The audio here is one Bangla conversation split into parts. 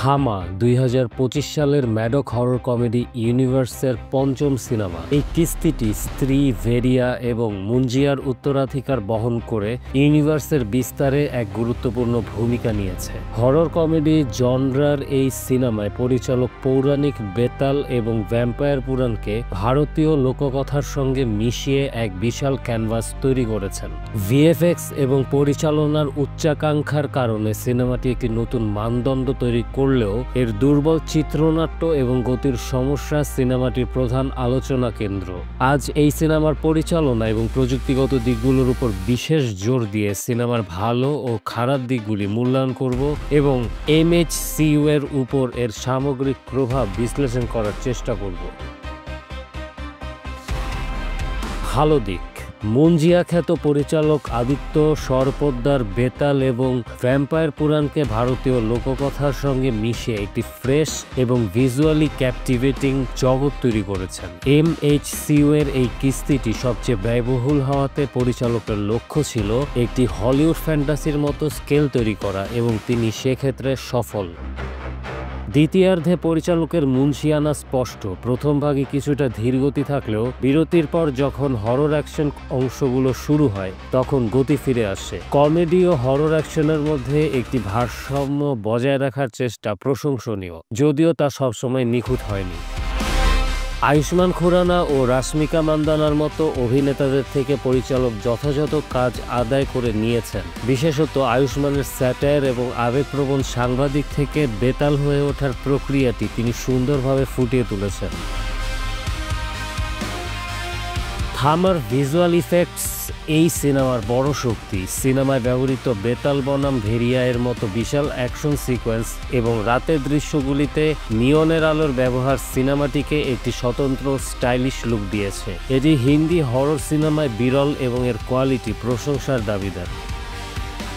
থামা ২০২৫ সালের ম্যাডক হরর কমেডি ইউনিভার্সের পঞ্চম সিনেমা। এই কিস্তিটি স্ত্রী ভেরিয়া এবং মুঞ্জিয়ার উত্তরাধিকার বহন করে ইউনিভার্সের বিস্তারে এক গুরুত্বপূর্ণ ভূমিকা নিয়েছে। হরর কমেডি জনরার এই সিনেমায় পরিচালক পৌরাণিক বেতাল এবং ভ্যাম্পায়ার পুরাণকে ভারতীয় লোককথার সঙ্গে মিশিয়ে এক বিশাল ক্যানভাস তৈরি করেছেন। ভিএফএক্স এবং পরিচালনার উচ্চাকাঙ্ক্ষার কারণে সিনেমাটি একটি নতুন মানদণ্ড তৈরি করলেও এর দুর্বল চিত্রনাট্য এবং গতির সমস্যা সিনেমাটির প্রধান আলোচনা কেন্দ্র। আজ এই সিনেমার পরিচালনা এবং প্রযুক্তিগত দিকগুলোর উপর বিশেষ জোর দিয়ে সিনেমার ভালো ও খারাপ দিকগুলি মূল্যায়ন করব এবং এমএইচসিইউ এর উপর এর সামগ্রিক প্রভাব বিশ্লেষণ করার চেষ্টা করব। ভালো দিক: মুঞ্জিয়া খ্যাত পরিচালক আদিত্য সরপোদ্দার বেতাল এবং ভ্যাম্পায়ার পুরাণকে ভারতীয় লোককথার সঙ্গে মিশিয়ে একটি ফ্রেশ এবং ভিজুয়ালি ক্যাপটিভেটিং জগৎ তৈরি করেছেন। এমএইচসিইউ এর এই কিস্তিটি সবচেয়ে ব্যয়বহুল হওয়াতে পরিচালকের লক্ষ্য ছিল একটি হলিউড ফ্যান্টাসির মতো স্কেল তৈরি করা এবং তিনি সেক্ষেত্রে সফল। দ্বিতীয়ার্ধে পরিচালকের মুনশিয়ানা স্পষ্ট। প্রথম ভাগে কিছুটা ধীরগতি থাকলেও বিরতির পর যখন হরর অ্যাকশন অংশগুলো শুরু হয় তখন গতি ফিরে আসে। কমেডি ও হরর অ্যাকশনের মধ্যে একটি ভারসাম্য বজায় রাখার চেষ্টা প্রশংসনীয়, যদিও তা সবসময় নিখুঁত হয়নি। আয়ুষ্মান খুরানা ও রাশ্মিকা মান্দানার মতো অভিনেতাদের থেকে পরিচালক যথাযথ কাজ আদায় করে নিয়েছেন। বিশেষত আয়ুষ্মানের স্যাটায়ার এবং আবেগপ্রবণ সাংবাদিক থেকে বেতাল হয়ে ওঠার প্রক্রিয়াটি তিনি সুন্দরভাবে ফুটিয়ে তুলেছেন। থামার ভিজুয়াল ইফেক্টস এই সিনেমার বড় শক্তি। সিনেমায় ব্যবহৃত বেতাল বনাম ভেরিয়া এর মতো বিশাল অ্যাকশন সিকোয়েন্স এবং রাতের দৃশ্যগুলিতে নিয়নের আলোর ব্যবহার সিনেমাটিকে একটি স্বতন্ত্র স্টাইলিশ লুক দিয়েছে। এটি হিন্দি হরর সিনেমায় বিরল এবং এর কোয়ালিটি প্রশংসার দাবিদার।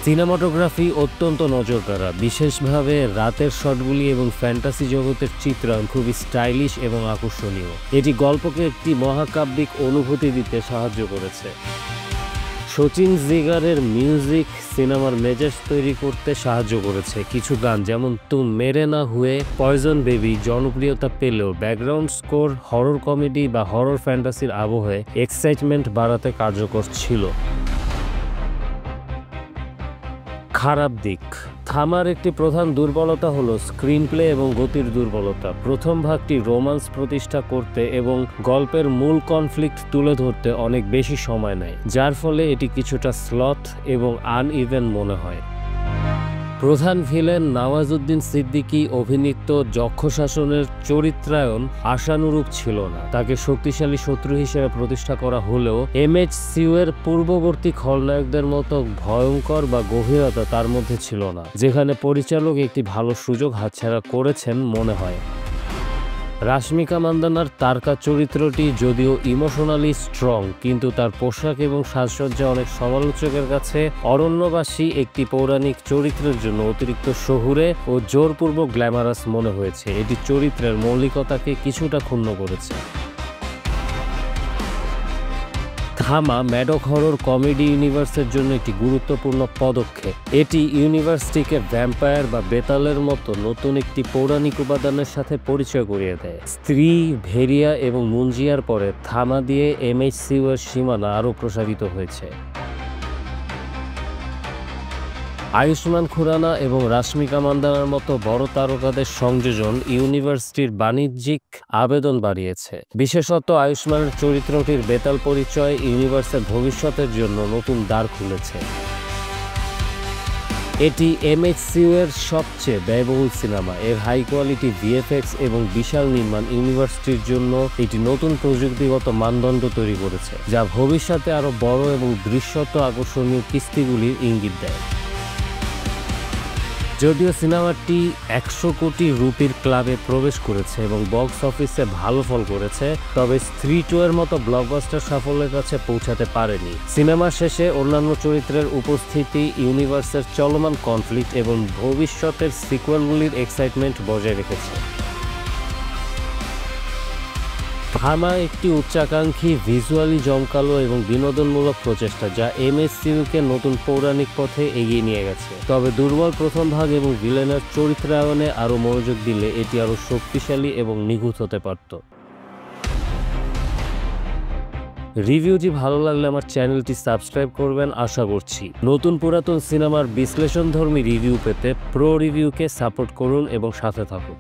সিনেমাটোগ্রাফি অত্যন্ত নজরকাড়া, বিশেষভাবে রাতের শটগুলি এবং ফ্যান্টাসি জগতের চিত্রায়ন খুবই স্টাইলিশ এবং আকর্ষণীয়। এটি গল্পকে একটি মহাকাব্যিক অনুভূতি দিতে সাহায্য করেছে। শচীন জিগারের মিউজিক সিনেমার মেজাজ তৈরি করতে সাহায্য করেছে। কিছু গান যেমন তুম মেরে না হুয়ে, পয়জন বেবি জনপ্রিয়তা পেলেও ব্যাকগ্রাউন্ড স্কোর হরর কমেডি বা হরর ফ্যান্টাসির আবহে এক্সাইটমেন্ট বাড়াতে কার্যকর ছিল। খারাপ দিক: থামার একটি প্রধান দুর্বলতা হলো স্ক্রিন প্লে এবং গতির দুর্বলতা। প্রথম ভাগটি রোমান্স প্রতিষ্ঠা করতে এবং গল্পের মূল কনফ্লিক্ট তুলে ধরতে অনেক বেশি সময় নেয়, যার ফলে এটি কিছুটা স্লথ এবং আনইভেন মনে হয়। প্রধান ভিলেন নওয়াজুদ্দিন সিদ্দিকী অভিনীত যক্ষ শাসনের চরিত্রায়ন আশানুরূপ ছিল না। তাকে শক্তিশালী শত্রু হিসেবে প্রতিষ্ঠা করা হলেও এমএইচসিইউ এর পূর্ববর্তী খলনায়কদের মতো ভয়ঙ্কর বা গভীরতা তার মধ্যে ছিল না, যেখানে পরিচালক একটি ভালো সুযোগ হাতছাড়া করেছেন মনে হয়। রাশ্মিকা মান্দানার তারকা চরিত্রটি যদিও ইমোশনালি স্ট্রং, কিন্তু তার পোশাক এবং সাজসজ্জা অনেক সমালোচকের কাছে অরণ্যবাসী একটি পৌরাণিক চরিত্রের জন্য অতিরিক্ত শহুরে ও জোরপূর্বক গ্ল্যামারাস মনে হয়েছে। এটি চরিত্রের মৌলিকতাকে কিছুটা ক্ষুণ্ণ করেছে। থামা ম্যাডক হরর কমেডি ইউনিভার্সের জন্য একটি গুরুত্বপূর্ণ পদক্ষেপ। এটি ইউনিভার্সটিকে ভ্যাম্পায়ার বা বেতালের মতো নতুন একটি পৌরাণিক উপাদানের সাথে পরিচয় করিয়ে দেয়। স্ত্রী ভেরিয়া এবং মুঞ্জিয়ার পরে থামা দিয়ে এমএইচসিইউ এর সীমানা আরও প্রসারিত হয়েছে। আয়ুষ্মান খুরানা এবং রাশ্মিকা মান্দানার মতো বড় তারকাদের সংযোজন ইউনিভার্সিটির বাণিজ্যিক আবেদন বাড়িয়েছে। বিশেষত আয়ুষ্মানের চরিত্রটির বেতাল পরিচয় ইউনিভার্সের ভবিষ্যতের জন্য নতুন দ্বার খুলেছে। এটি এমএইচসিইউ এর সবচেয়ে ব্যয়বহুল সিনেমা। এর হাই কোয়ালিটি ভিএফএক্স এবং বিশাল নির্মাণ ইউনিভার্সিটির জন্য একটি নতুন প্রযুক্তিগত মানদণ্ড তৈরি করেছে, যা ভবিষ্যতে আরও বড় এবং দৃশ্যত আকর্ষণীয় কিস্তিগুলির ইঙ্গিত দেয়। যদিও সিনেমাটি 100 কোটি রুপির ক্লাবে প্রবেশ করেছে এবং বক্স অফিসে ভালো ফল করেছে, তবে স্ত্রী 2 এর মতো ব্লকবাস্টার সাফল্যের কাছে পৌঁছাতে পারেনি। সিনেমার শেষে অন্যান্য চরিত্রের উপস্থিতি ইউনিভার্সের চলমান কনফ্লিক্ট এবং ভবিষ্যতের সিকুয়েলগুলির এক্সাইটমেন্ট বজায় রেখেছে। হামা একটি উচ্চাকাঙ্ক্ষী, ভিজুয়ালি জমকালো এবং বিনোদনমূলক প্রচেষ্টা যা এমএসইউকে নতুন পৌরাণিক পথে এগিয়ে নিয়ে গেছে। তবে দুর্বল প্রথম ভাগ এবং ভিলেনের চরিত্রায়নে আরও মনোযোগ দিলে এটি আরও শক্তিশালী এবং নিখুঁত হতে পারত। রিভিউটি ভালো লাগলে আমার চ্যানেলটি সাবস্ক্রাইব করবেন আশা করছি। নতুন পুরাতন সিনেমার বিশ্লেষণধর্মী রিভিউ পেতে প্রো রিভিউকে সাপোর্ট করুন এবং সাথে থাকুন।